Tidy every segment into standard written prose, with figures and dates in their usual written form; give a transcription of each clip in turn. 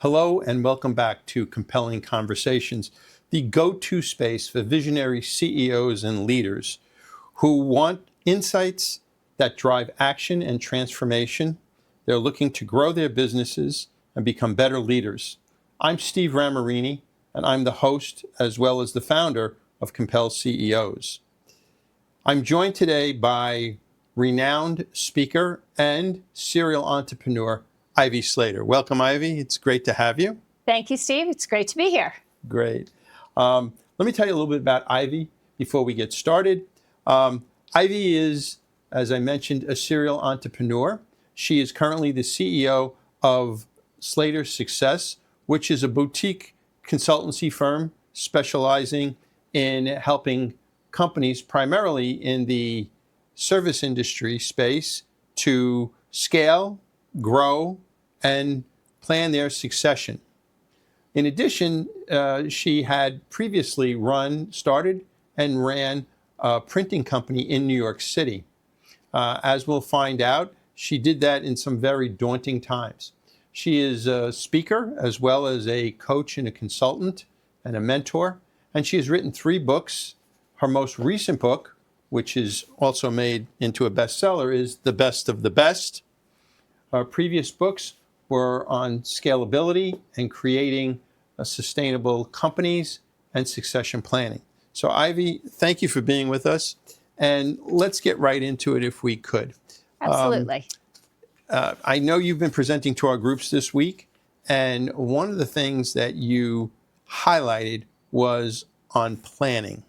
Hello and welcome back to Compelling Conversations, the go-to space for visionary CEOs and leaders who want insights that drive action and transformation. They're looking to grow their businesses and become better leaders. I'm Steve Ramerini, and I'm the host as well as the founder of Compel CEOs. I'm joined today by renowned speaker and serial entrepreneur, Ivy Slater. Welcome, Ivy. It's great to have you. Thank you, Steve. It's great to be here. Great. Let me tell you a little bit about Ivy before we get started. Ivy is, as I mentioned, a serial entrepreneur. She is currently the CEO of Slater Success, which is a boutique consultancy firm specializing in helping companies, primarily in the service industry space, to scale, grow, and plan their succession. In addition, she had previously started and ran a printing company in New York City. As we'll find out, she did that in some very daunting times. She is a speaker as well as a coach and a consultant and a mentor, and she has written 3 books. Her most recent book, which is also made into a bestseller, is The Best of the Best. Her previous books were on scalability and creating sustainable companies and succession planning. So Ivy, thank you for being with us. And let's get right into it if we could. Absolutely. I know you've been presenting to our groups this week, and one of the things that you highlighted was on planning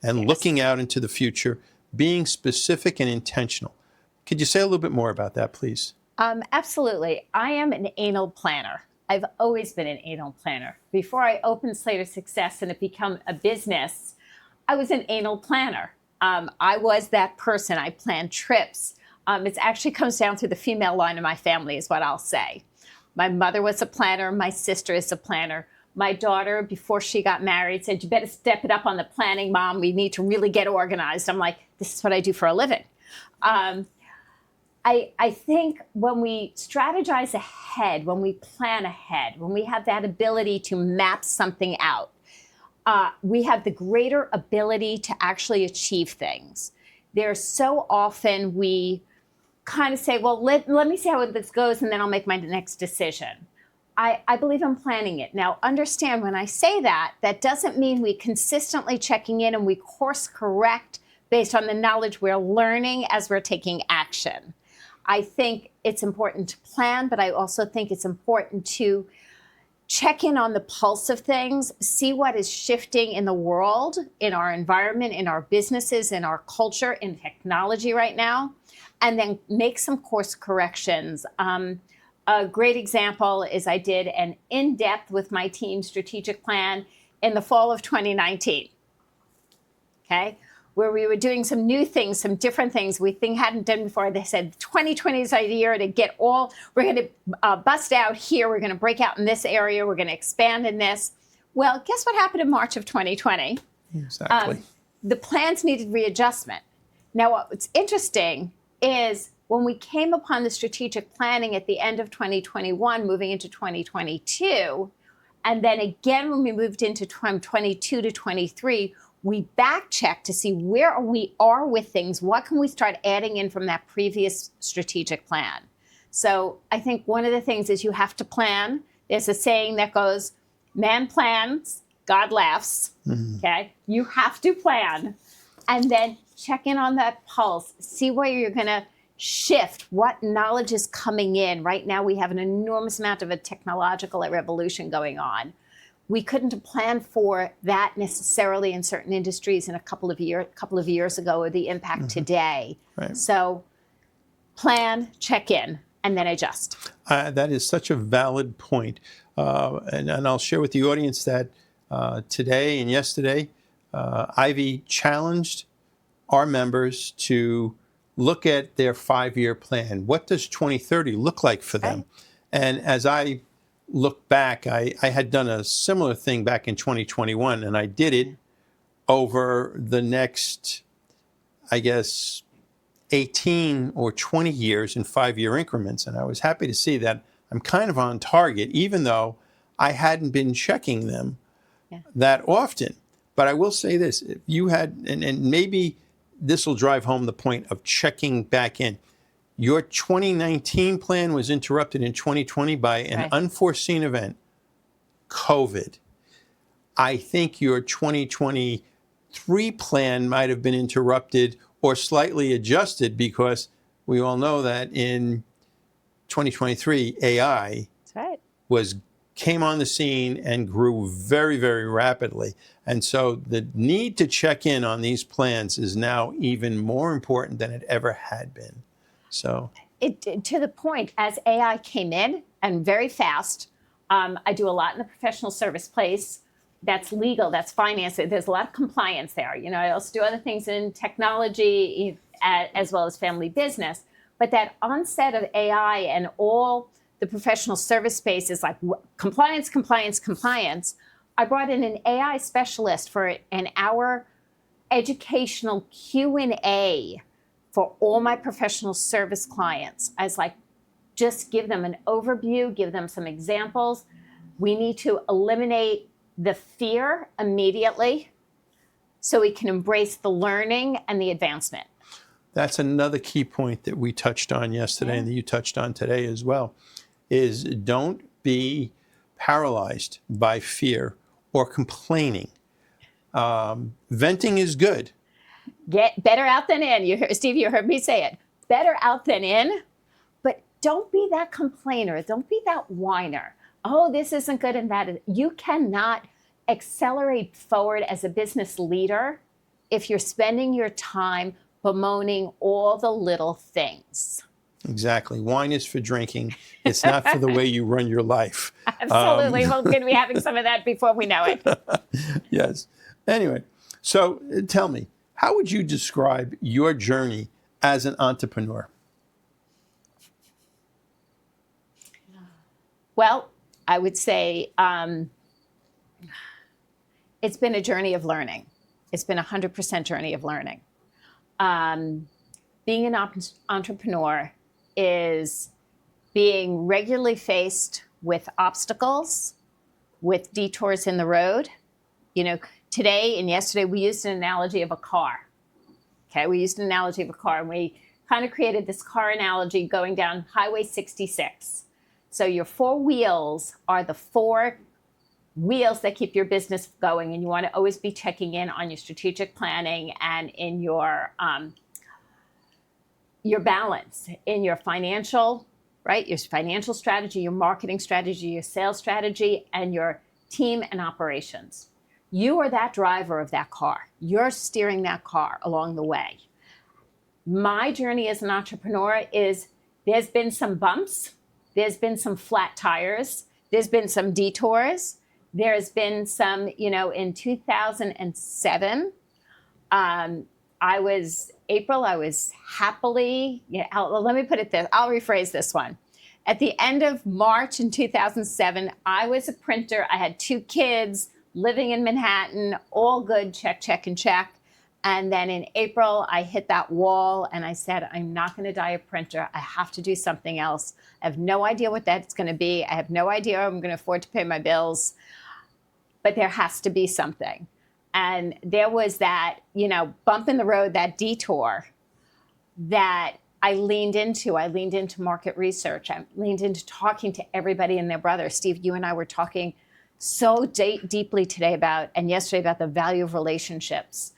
and looking out into the future, being specific and intentional. Could you say a little bit more about that, please? Absolutely. I am an anal planner. I've always been an anal planner. Before I opened Slater Success and it became a business, I was an anal planner. I was that person. I planned trips. It actually comes down through the female line of my family is what I'll say. My mother was a planner. My sister is a planner. My daughter, before she got married, said, "You better step it up on the planning, Mom. We need to really get organized." I'm like, this is what I do for a living. I think when we strategize ahead, when we plan ahead, when we have that ability to map something out, we have the greater ability to actually achieve things. There's so often we kind of say, well, let me see how this goes and then I'll make my next decision. I believe in planning it. Now, understand when I say that, that doesn't mean we consistently checking in and we course correct based on the knowledge we're learning as we're taking action. I think it's important to plan, but I also think it's important to check in on the pulse of things, see what is shifting in the world, in our environment, in our businesses, in our culture, in technology right now, and then make some course corrections. A great example is I did an in-depth with my team strategic plan in the fall of 2019, okay? Where we were doing some new things, some different things we hadn't done before. They said 2020 is our year to get all, we're going to bust out here. We're going to break out in this area. We're going to expand in this. Well, guess what happened in March of 2020? Exactly. The plans needed readjustment. Now, what's interesting is when we came upon the strategic planning at the end of 2021, moving into 2022, and then again when we moved into 22 to 23, we back-check to see where we are with things. What can we start adding in from that previous strategic plan? So I think one of the things is you have to plan. There's a saying that goes, man plans, God laughs, okay? You have to plan. And then check in on that pulse. See where you're going to shift, what knowledge is coming in. Right now we have an enormous amount of a technological revolution going on. We couldn't plan for that necessarily in certain industries in a couple of years ago, or the impact today. Right. So plan, check in, and then adjust. That is such a valid point. And I'll share with the audience that today and yesterday, Ivy challenged our members to look at their 5-year plan. What does 2030 look like for them? And as I look back, I had done a similar thing back in 2021, and I did it over the next, I guess, 18 or 20 years in 5-year increments. And I was happy to see that I'm kind of on target, even though I hadn't been checking them that often. But I will say this, if you had, and maybe this will drive home the point of checking back in. Your 2019 plan was interrupted in 2020 by an unforeseen event, COVID. I think your 2023 plan might have been interrupted or slightly adjusted because we all know that in 2023, AI came on the scene and grew very, very rapidly. And so the need to check in on these plans is now even more important than it ever had been. So to the point, as AI came in and very fast, I do a lot in the professional service place. That's legal, that's finance. There's a lot of compliance there. You know, I also do other things in technology as well as family business. But that onset of AI and all the professional service space is like compliance, compliance, compliance. I brought in an AI specialist for an hour educational Q&A for all my professional service clients. I was like, just give them an overview, give them some examples. We need to eliminate the fear immediately so we can embrace the learning and the advancement. That's another key point that we touched on yesterday and that you touched on today as well, is don't be paralyzed by fear or complaining. Venting is good. Get better out than in. Steve, you heard me say it. Better out than in, but don't be that complainer. Don't be that whiner. Oh, this isn't good and that. You cannot accelerate forward as a business leader if you're spending your time bemoaning all the little things. Exactly. Wine is for drinking. It's not for the way you run your life. Absolutely. We're going to be having some of that before we know it. Yes. Anyway, so tell me, how would you describe your journey as an entrepreneur? Well, I would say it's been a journey of learning. It's been 100% journey of learning. Being an entrepreneur is being regularly faced with obstacles, with detours in the road. You know, today and yesterday we used an analogy of a car. Okay, we used an analogy of a car, and we kind of created this car analogy going down Highway 66. So your four wheels are the four wheels that keep your business going, and you want to always be checking in on your strategic planning and in your balance, in your financial, right? Your financial strategy, your marketing strategy, your sales strategy, and your team and operations. You are that driver of that car. You're steering that car along the way. My journey as an entrepreneur is there's been some bumps, there's been some flat tires, there's been some detours, there's been some, you know, in 2007, I was happily, let me put it this, I'll rephrase this one. At the end of March in 2007, I was a printer. I had 2 kids living in Manhattan, all good, check, check, and check. And then in April, I hit that wall and I said, I'm not going to die a printer. I have to do something else. I have no idea what that's going to be. I have no idea how I'm going to afford to pay my bills, but there has to be something. And there was that, you know, bump in the road, that detour that I leaned into. I leaned into market research. I leaned into talking to everybody and their brother. Steve, you and I were talking so deeply today and yesterday about the value of relationships.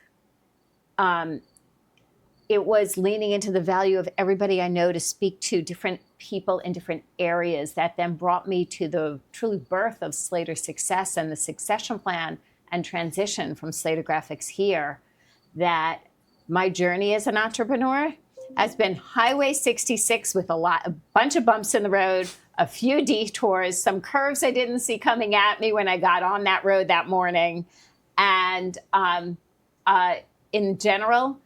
It was leaning into the value of everybody I know to speak to different people in different areas that then brought me to the truly birth of Slater Success and the succession plan and transition from Slater Graphics here, that my journey as an entrepreneur has been Highway 66 with a bunch of bumps in the road, a few detours, some curves I didn't see coming at me when I got on that road that morning. And in general,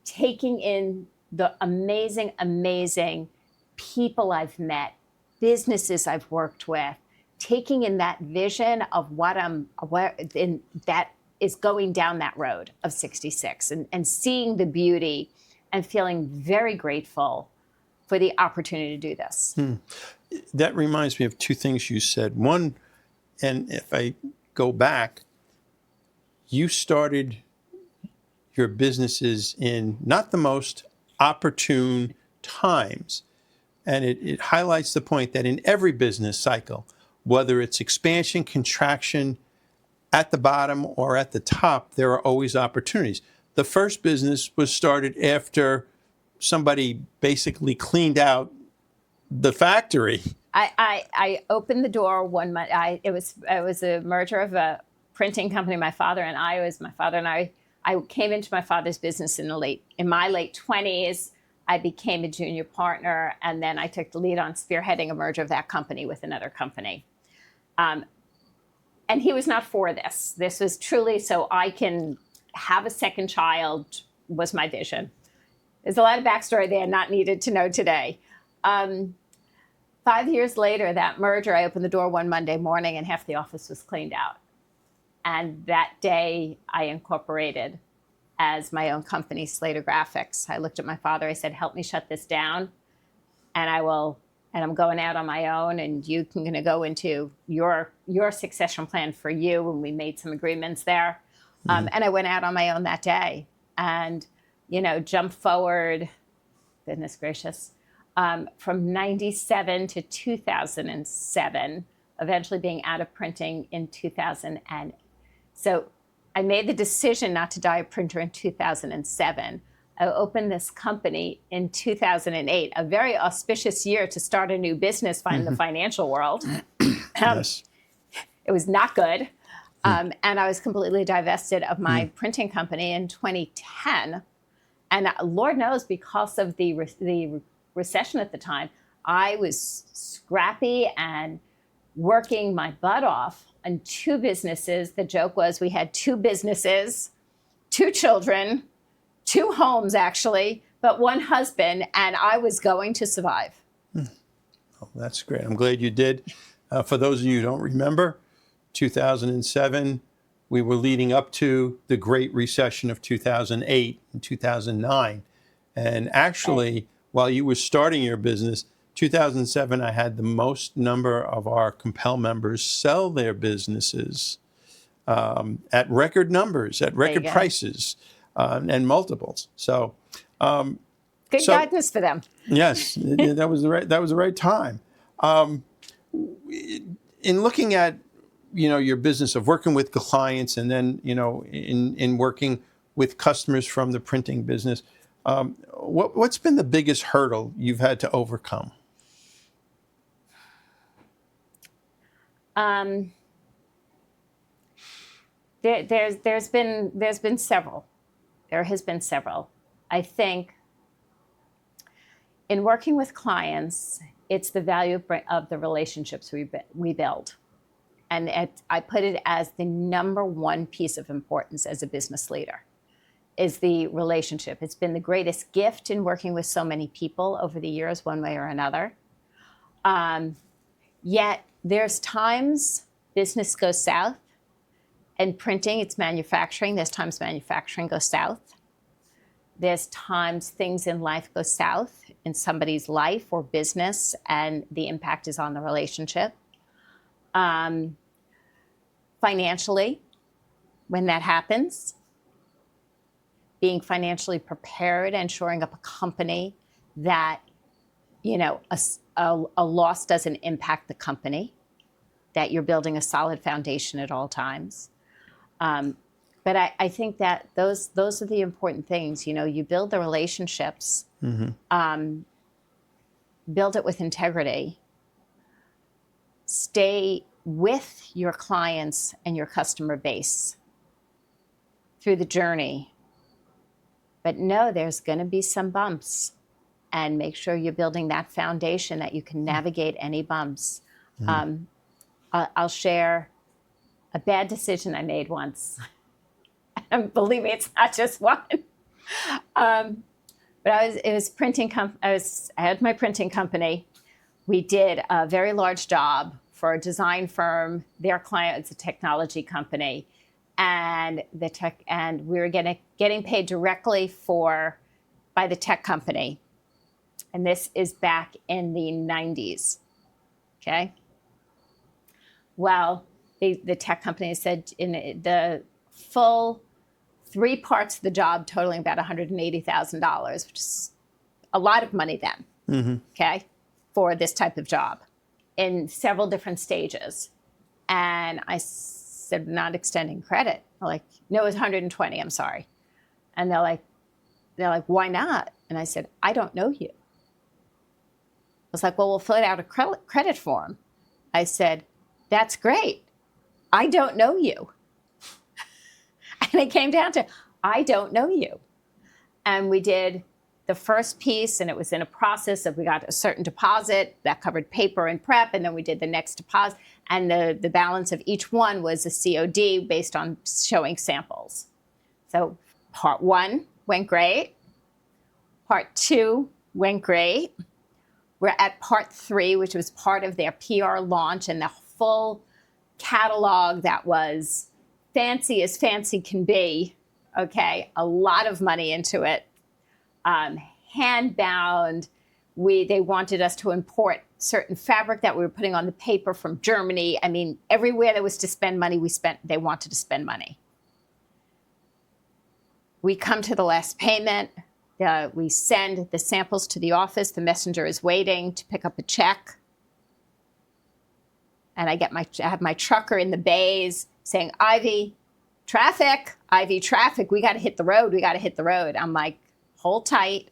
taking in the amazing, amazing people I've met, businesses I've worked with, taking in that vision of that is going down that road of 66 and seeing the beauty and feeling very grateful for the opportunity to do this. That reminds me of 2 things you said. One, and if I go back, you started your businesses in not the most opportune times. And it highlights the point that in every business cycle, whether it's expansion, contraction, at the bottom or at the top, there are always opportunities. The first business was started after somebody basically cleaned out the factory. I opened the door one month. It was a merger of a printing company. My father and I came into my father's business in my late 20s. I became a junior partner, and then I took the lead on spearheading a merger of that company with another company. And he was not for this. This was truly so I can have a second child was my vision. There's a lot of backstory there not needed to know today. 5 years later, that merger, I opened the door one Monday morning and half the office was cleaned out. And that day I incorporated as my own company, Slater Graphics. I looked at my father, I said, help me shut this down and I'm going out on my own, and you can gonna go into your succession plan for you. And we made some agreements there. And I went out on my own that day and, jump forward, goodness gracious, from 97 to 2007, eventually being out of printing in 2000. And so I made the decision not to die a printer in 2007. I opened this company in 2008, a very auspicious year to start a new business in the financial world. Yes. It was not good. And I was completely divested of my printing company in 2010. And Lord knows, because of the recession at the time, I was scrappy and working my butt off on two businesses. The joke was we had two businesses, two children, two homes actually, but one husband, and I was going to survive. Oh, that's great. I'm glad you did. For those of you who don't remember, 2007, we were leading up to the Great Recession of 2008 and 2009. And actually, while you were starting your business, 2007, I had the most number of our Compel members sell their businesses at record numbers, at record prices, and multiples. So, good guidance for them. Yes, that was the right time. In looking at your business of working with clients, and then in working with customers from the printing business, what's been the biggest hurdle you've had to overcome? There's been several. There has been several. I think in working with clients, it's the value of the relationships we build. And I put it as the number one piece of importance as a business leader, is the relationship. It's been the greatest gift in working with so many people over the years, one way or another. Yet there's times business goes south. And printing, it's manufacturing. There's times manufacturing goes south. There's times things in life go south in somebody's life or business, and the impact is on the relationship. Financially, when that happens, being financially prepared and shoring up a company that, a loss doesn't impact the company, that you're building a solid foundation at all times. But I think that those are the important things. You build the relationships, build it with integrity, stay with your clients and your customer base through the journey. But no, there's going to be some bumps, and make sure you're building that foundation that you can navigate any bumps. I'll share a bad decision I made once. And believe me, it's not just one. But I had my printing company. We did a very large job for a design firm. Their client is a technology company, and we were getting paid directly by the tech company. And this is back in the 90s. Okay. Well, the tech company said in the full 3 parts of the job totaling about $180,000, which is a lot of money then, okay, for this type of job in several different stages. And I said, not extending credit. I'm like, no, it was 120, I'm sorry. And they're like, why not? And I said, I don't know you. I was like, well, we'll fill out a credit form. I said, that's great. I don't know you. And it came down to, I don't know you. And we did the first piece, and it was in a process of, we got a certain deposit that covered paper and prep, and then we did the next deposit, and the balance of each one was a COD based on showing samples. So part 1 went great. Part 2 went great. We're at part 3, which was part of their PR launch and the full catalog that was fancy as fancy can be. Okay, a lot of money into it. Hand-bound. They wanted us to import certain fabric that we were putting on the paper from Germany. I mean, everywhere there was to spend money, they wanted to spend money. We come to the last payment. We send the samples to the office. The messenger is waiting to pick up a check. And I have my trucker in the bays saying, Ivy, traffic, we got to hit the road. I'm like, hold tight.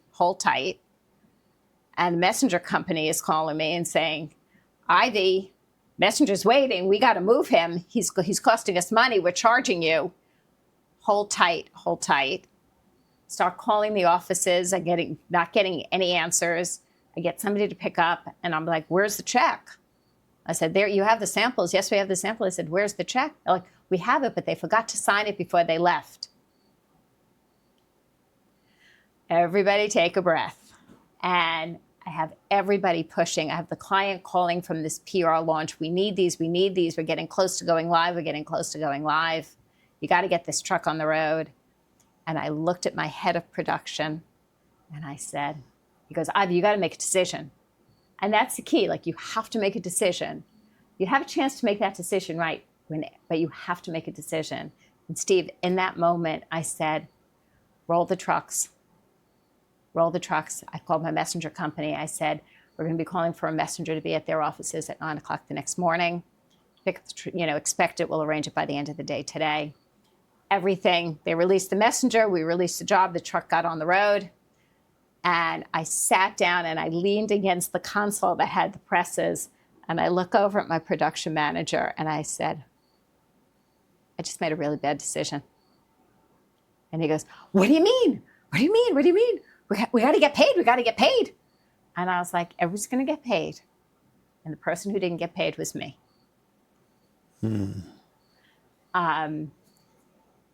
And the messenger company is calling me and saying, Ivy, messenger's waiting. We got to move him. He's costing us money. We're charging you. Hold tight. Start calling the offices. Not getting any answers. I get somebody to pick up, and I'm like, where's the check? I said, there, you have the samples. Yes, we have the sample. I said, where's the check? They're like, we have it, but they forgot to sign it before they left. Everybody take a breath. And I have everybody pushing. I have the client calling from this PR launch. We need these. We're getting close to going live. You got to get this truck on the road. And I looked at my head of production and I said, he goes, Ivy, you got to make a decision. And that's the key. Like, you have to make a decision. You have a chance to make that decision, right? But you have to make a decision. And Steve, in that moment, I said, roll the trucks. I called my messenger company. I said, we're going to be calling for a messenger to be at their offices at 9 o'clock the next morning. Expect it. We'll arrange it by the end of the day today. Everything. They released the messenger. We released the job. The truck got on the road. And I sat down and I leaned against the console that had the presses. And I look over at my production manager and I said, I just made a really bad decision. And he goes, what do you mean? We got to get paid. And I was like, everyone's going to get paid. And the person who didn't get paid was me.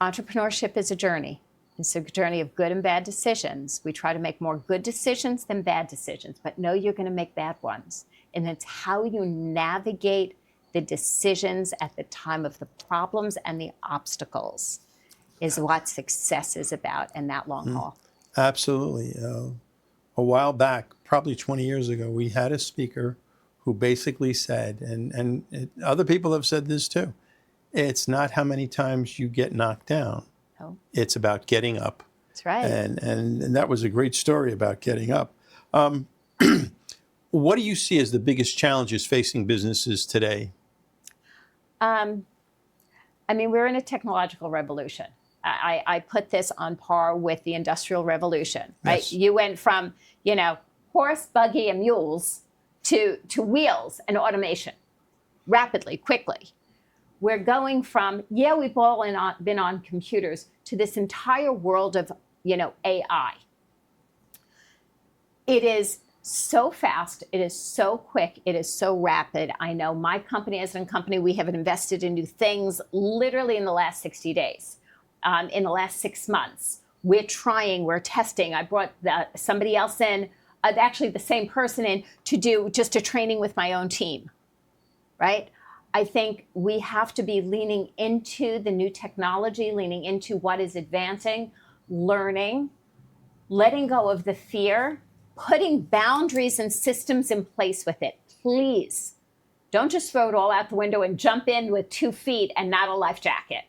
Entrepreneurship is a journey. It's a journey of good and bad decisions. We try to make more good decisions than bad decisions, but know you're going to make bad ones. And it's how you navigate the decisions at the time of the problems and the obstacles is what success is about in that long haul. Absolutely. A while back, probably 20 years ago, we had a speaker who basically said, other people have said this too, it's not how many times you get knocked down. Oh. It's about getting up. That's right. And that was a great story about getting up. What do you see as the biggest challenges facing businesses today? We're in a technological revolution. I put this on par with the Industrial Revolution, right? Yes. You went from, horse, buggy, and mules to wheels and automation rapidly, quickly. We're going from, we've all been on computers to this entire world of, AI. It is so fast. It is so quick. It is so rapid. I know my company, as a company, we have invested in new things literally in the last 60 days, in the last 6 months. We're trying, we're testing. I brought somebody else in, actually the same person in, to do just a training with my own team, right? I think we have to be leaning into the new technology, leaning into what is advancing, learning, letting go of the fear, putting boundaries and systems in place with it. Please Don't just throw it all out the window and jump in with 2 feet and not a life jacket,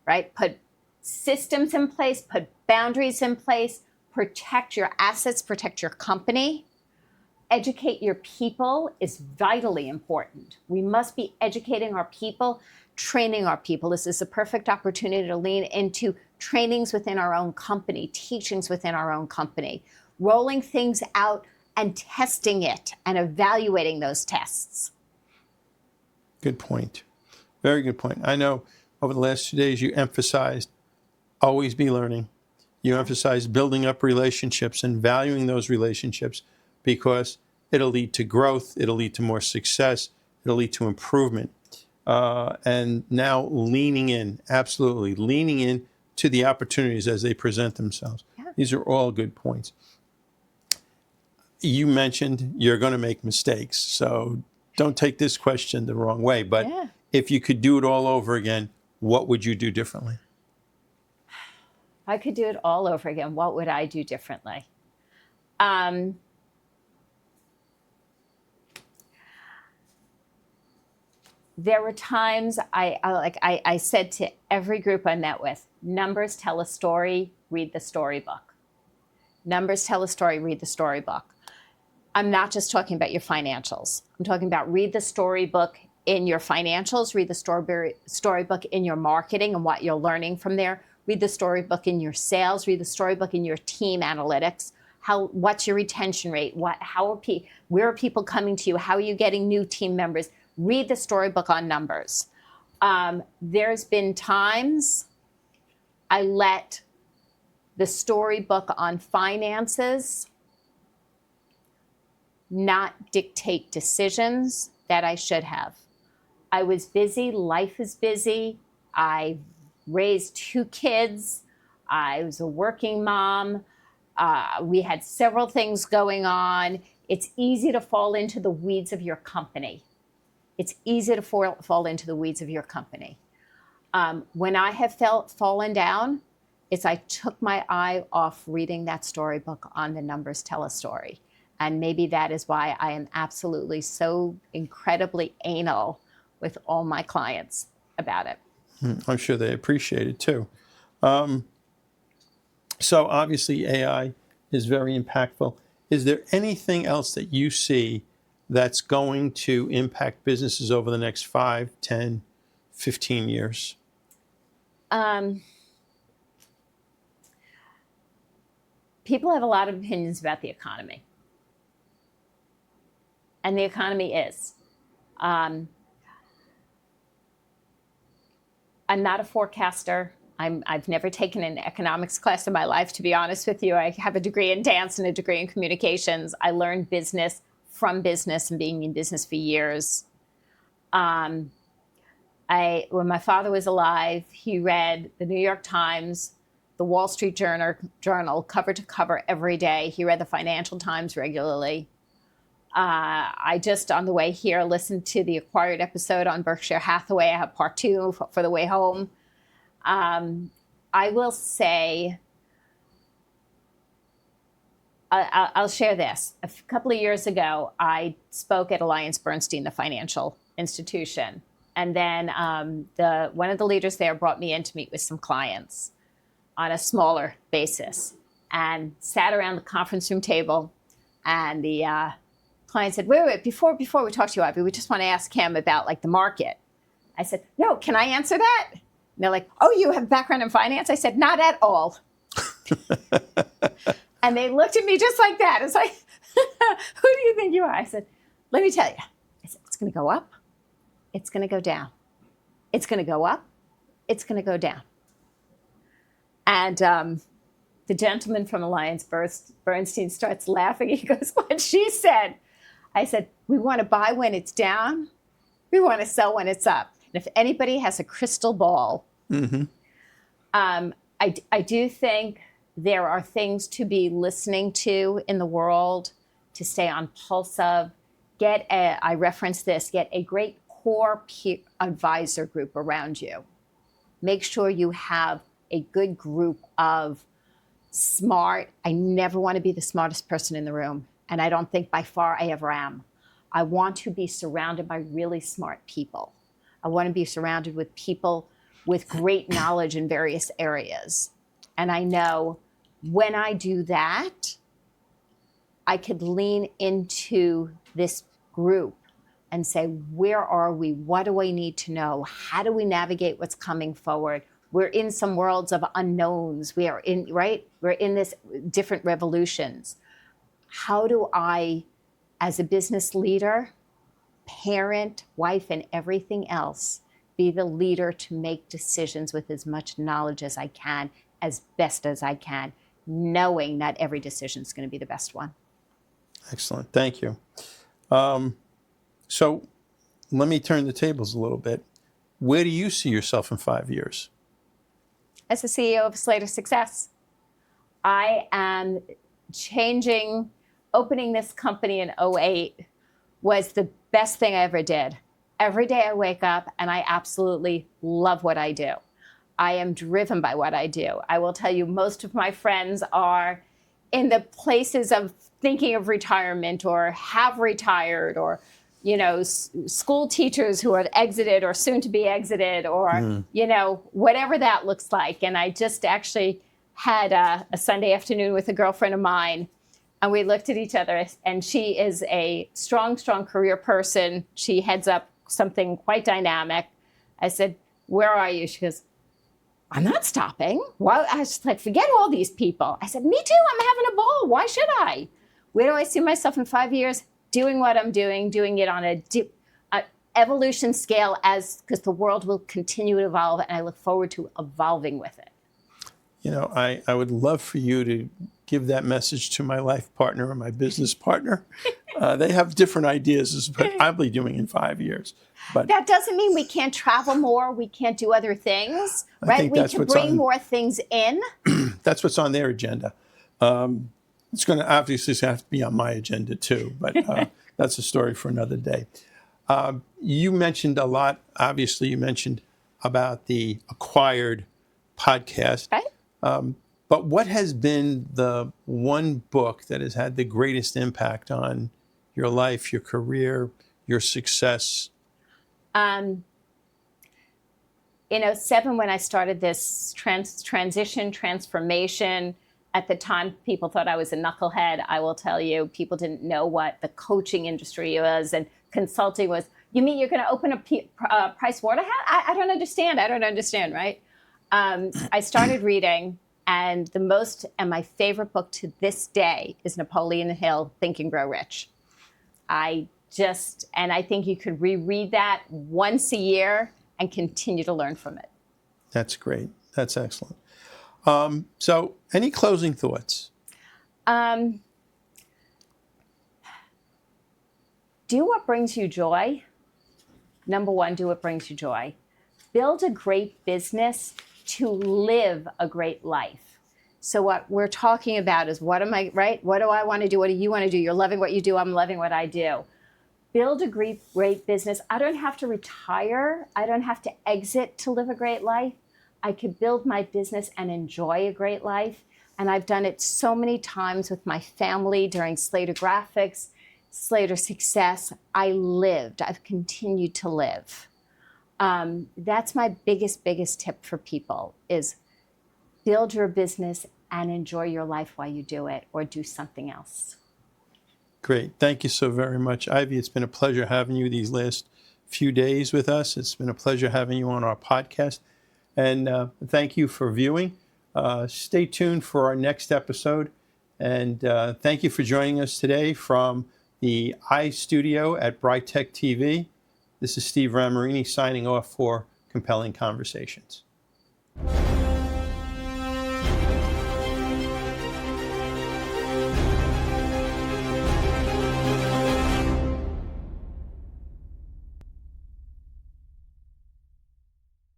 right? Put systems in place, put boundaries in place, protect your assets, protect your company. Educate your people is vitally important. We must be educating our people, training our people. This is a perfect opportunity to lean into trainings within our own company, teachings within our own company, rolling things out and testing it and evaluating those tests. Good point. Very good point. I know over the last 2 days you emphasized always be learning. You emphasized building up relationships and valuing those relationships because it'll lead to growth, it'll lead to more success, it'll lead to improvement. And now leaning in, absolutely, leaning in to the opportunities as they present themselves. Yeah. These are all good points. You mentioned you're going to make mistakes, so don't take this question the wrong way, but if you could do it all over again, what would you do differently? If I could do it all over again, what would I do differently? There were times I said to every group I met with, numbers tell a story, read the storybook. Numbers tell a story, read the storybook. I'm not just talking about your financials. I'm talking about read the storybook in your financials, read the storybook in your marketing and what you're learning from there, read the storybook in your sales, read the storybook in your team analytics. What's your retention rate? Where are people coming to you? How are you getting new team members? Read the storybook on numbers. There's been times I let the storybook on finances not dictate decisions that I should have. I was busy, life is busy. I raised 2 kids. I was a working mom. We had several things going on. It's easy to fall into the weeds of your company. It's easy to fall into the weeds of your company. When I have fallen down, I took my eye off reading that storybook on the numbers tell a story. And maybe that is why I am absolutely so incredibly anal with all my clients about it. I'm sure they appreciate it too. So obviously AI is very impactful. Is there anything else that you see that's going to impact businesses over the next 5, 10, 15 years? People have a lot of opinions about the economy. And the economy is. I'm not a forecaster. I've never taken an economics class in my life, to be honest with you. I have a degree in dance and a degree in communications. I learned business from business and being in business for years. When my father was alive, he read the New York Times, the Wall Street Journal, cover to cover every day. He read the Financial Times regularly. I just, on the way here, listened to the Acquired episode on Berkshire Hathaway. I have part 2 for the way home. I will say, I'll share this. A couple of years ago, I spoke at AllianceBernstein, the financial institution. And then one of the leaders there brought me in to meet with some clients on a smaller basis and sat around the conference room table. And the client said, wait, before we talk to you, Ivy, we just want to ask him about the market. I said, no, can I answer that? And they're like, oh, you have a background in finance? I said, not at all. And they looked at me just like that. It's like, who do you think you are? I said, let me tell you. I said, it's going to go up. It's going to go down. It's going to go up. It's going to go down. And the gentleman from AllianceBernstein starts laughing. He goes, what she said? I said, we want to buy when it's down. We want to sell when it's up. And if anybody has a crystal ball, I do think there are things to be listening to in the world, to stay on pulse of. I reference this, get a great core peer advisor group around you. Make sure you have a good group of smart. I never want to be the smartest person in the room. And I don't think by far I ever am. I want to be surrounded by really smart people. I want to be surrounded with people with great knowledge in various areas. And I know when I do that, I could lean into this group and say, where are we? What do I need to know? How do we navigate what's coming forward? We're in some worlds of unknowns. We are in, right? We're in this different revolutions. How do I, as a business leader, parent, wife, and everything else, be the leader to make decisions with as much knowledge as I can, as best as I can, knowing not every decision is going to be the best one. Excellent. Thank you. So let me turn the tables a little bit. Where do you see yourself in 5 years? As the CEO of Slater Success, I am opening this company in 2008 was the best thing I ever did. Every day I wake up and I absolutely love what I do. I am driven by what I do. I will tell you, most of my friends are in the places of thinking of retirement or have retired, or school teachers who have exited or soon to be exited, or whatever that looks like. And I just actually had a Sunday afternoon with a girlfriend of mine, and we looked at each other, and she is a strong career person. She heads up something quite dynamic. I said, where are you? She goes, I'm not stopping. Well, I was like, forget all these people. I said, me too. I'm having a ball. Why should I? Where do I see myself in 5 years? Doing what I'm doing it on a evolution scale, because the world will continue to evolve, and I look forward to evolving with it. I would love for you to give that message to my life partner or my business partner. They have different ideas as to what I'll be doing in 5 years. But that doesn't mean we can't travel more, we can't do other things, right? We can bring more things in. That's what's on their agenda. It's going to obviously have to be on my agenda too, but that's a story for another day. You mentioned a lot, obviously you mentioned about the acquired podcast. Right. But what has been the one book that has had the greatest impact on your life, your career, your success? In 2007, when I started this transformation, at the time, people thought I was a knucklehead. I will tell you, people didn't know what the coaching industry was and consulting was. You mean you're going to open a Price Waterhouse? I don't understand, right? I started reading, and my favorite book to this day is Napoleon Hill, Think and Grow Rich. And I think you could reread that once a year and continue to learn from it. That's great. That's excellent. So any closing thoughts? Do what brings you joy. Number one, do what brings you joy. Build a great business to live a great life. So what we're talking about is, what am I, right? What do I want to do? What do you want to do? You're loving what you do. I'm loving what I do. Build a great business. I don't have to retire. I don't have to exit to live a great life. I could build my business and enjoy a great life. And I've done it so many times with my family during Slater Graphics, Slater Success. I've continued to live. That's my biggest tip for people is build your business and enjoy your life while you do it, or do something else. Great. Thank you so very much, Ivy. It's been a pleasure having you these last few days with us. It's been a pleasure having you on our podcast. And thank you for viewing. Stay tuned for our next episode. And thank you for joining us today from the iStudio at Brightech TV. This is Steve Ramerini signing off for Compelling Conversations.